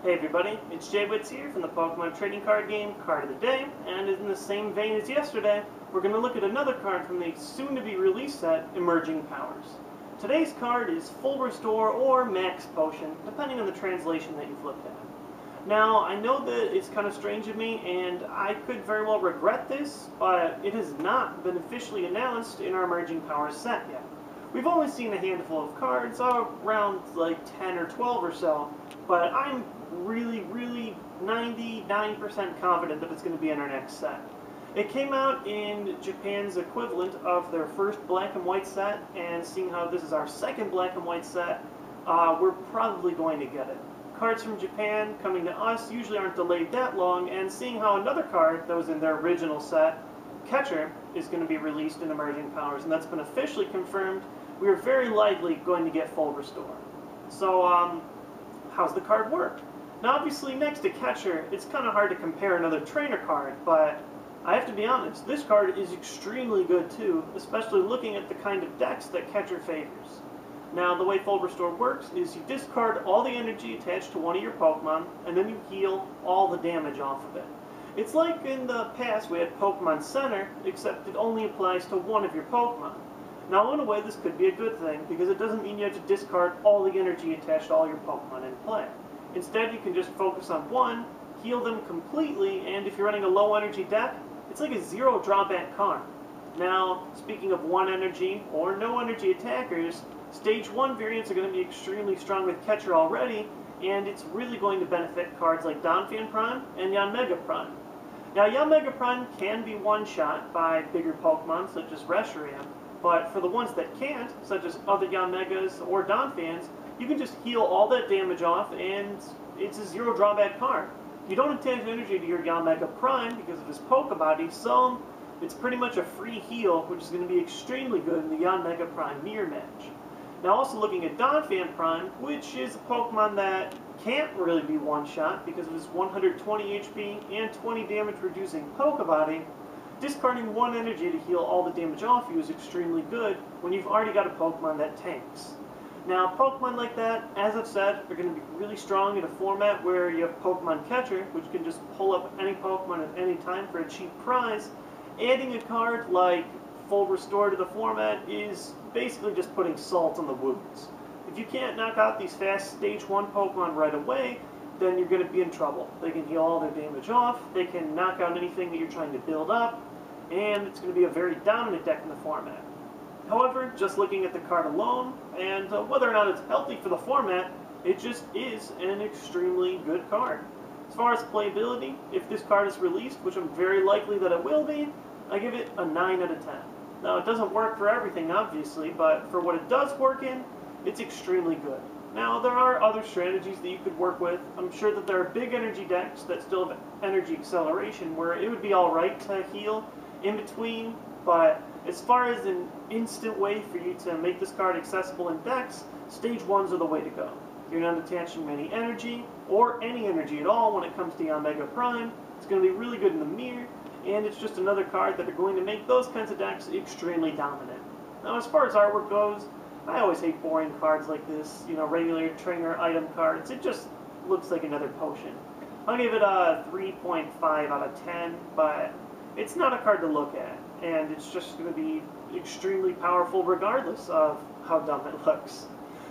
Hey everybody, it's JWittz here from the Pokemon trading card game Card of the Day, and in the same vein as yesterday, we're going to look at another card from the soon-to-be released set, Emerging Powers. Today's card is Full Restore or Max Potion, depending on the translation that you've looked at. Now, I know that it's kind of strange of me, and I could very well regret this, but it has not been officially announced in our Emerging Powers set yet. We've only seen a handful of cards, around like 10 or 12 or so, but I'm really 99% confident that it's going to be in our next set. It came out in Japan's equivalent of their first black and white set, and seeing how this is our second black and white set, we're probably going to get it. Cards from Japan coming to us usually aren't delayed that long, and seeing how another card that was in their original set, Catcher, is going to be released in Emerging Powers, and that's been officially confirmed, we are very likely going to get Full Restore. So, how's the card work? Now obviously next to Catcher, it's kind of hard to compare another trainer card, but I have to be honest, this card is extremely good too, especially looking at the kind of decks that Catcher favors. Now the way Full Restore works is you discard all the energy attached to one of your Pokemon, and then you heal all the damage off of it. It's like in the past we had Pokemon Center, except it only applies to one of your Pokemon. Now in a way this could be a good thing, because it doesn't mean you have to discard all the energy attached to all your Pokemon in play. Instead you can just focus on one, heal them completely, and if you're running a low energy deck, it's like a zero drawback card. Now, speaking of one energy or no energy attackers, Stage 1 variants are going to be extremely strong with Catcher already, and it's really going to benefit cards like Donphan Prime and Yanmega Prime. Now Yanmega Prime can be one-shot by bigger Pokemon such as Reshiram, but for the ones that can't, such as other Yanmegas or Donphans, you can just heal all that damage off, and it's a zero drawback card. You don't attach energy to your Yanmega Prime because of his Pokebody, so it's pretty much a free heal, which is going to be extremely good in the Yanmega Prime mirror match. Now also looking at Donphan Prime, which is a Pokemon that can't really be one-shot because of his 120 HP and 20 damage reducing Pokebody, discarding one energy to heal all the damage off you is extremely good when you've already got a Pokemon that tanks. Now, Pokemon like that, as I've said, are going to be really strong in a format where you have Pokemon Catcher, which can just pull up any Pokemon at any time for a cheap prize. Adding a card like Full Restore to the format is basically just putting salt on the wounds. If you can't knock out these fast Stage 1 Pokemon right away, then you're going to be in trouble. They can heal all their damage off, they can knock out anything that you're trying to build up, and it's going to be a very dominant deck in the format. However, just looking at the card alone, and whether or not it's healthy for the format, it just is an extremely good card. As far as playability, if this card is released, which I'm very likely that it will be, I give it a 9 out of 10. Now, it doesn't work for everything, obviously, but for what it does work in, it's extremely good. Now, there are other strategies that you could work with. I'm sure that there are big energy decks that still have energy acceleration, where it would be alright to heal in between, but as far as an instant way for you to make this card accessible in decks, Stage 1s are the way to go. You're not attaching many energy, or any energy at all when it comes to Yanmega Prime. It's going to be really good in the mirror, and it's just another card that are going to make those kinds of decks extremely dominant. Now as far as artwork goes, I always hate boring cards like this, you know, regular trainer item cards. It just looks like another potion. I'll give it a 3.5 out of 10, but it's not a card to look at, and it's just going to be extremely powerful regardless of how dumb it looks.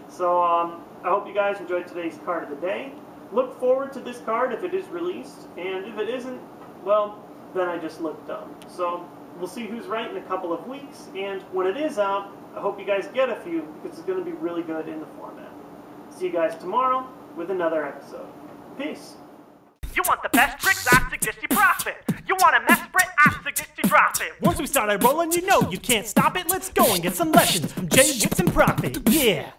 So, I hope you guys enjoyed today's card of the day. Look forward to this card if it is released, and if it isn't, well, then I just look dumb. So, we'll see who's right in a couple of weeks, and when it is out, I hope you guys get a few, because it's going to be really good in the format. See you guys tomorrow with another episode. Peace! You want the best tricks? I suggest you profit. You want a mess Brit? I suggest you drop it. Once we started rolling, you know you can't stop it. Let's go and get some lessons from JWittz and Profit. Yeah!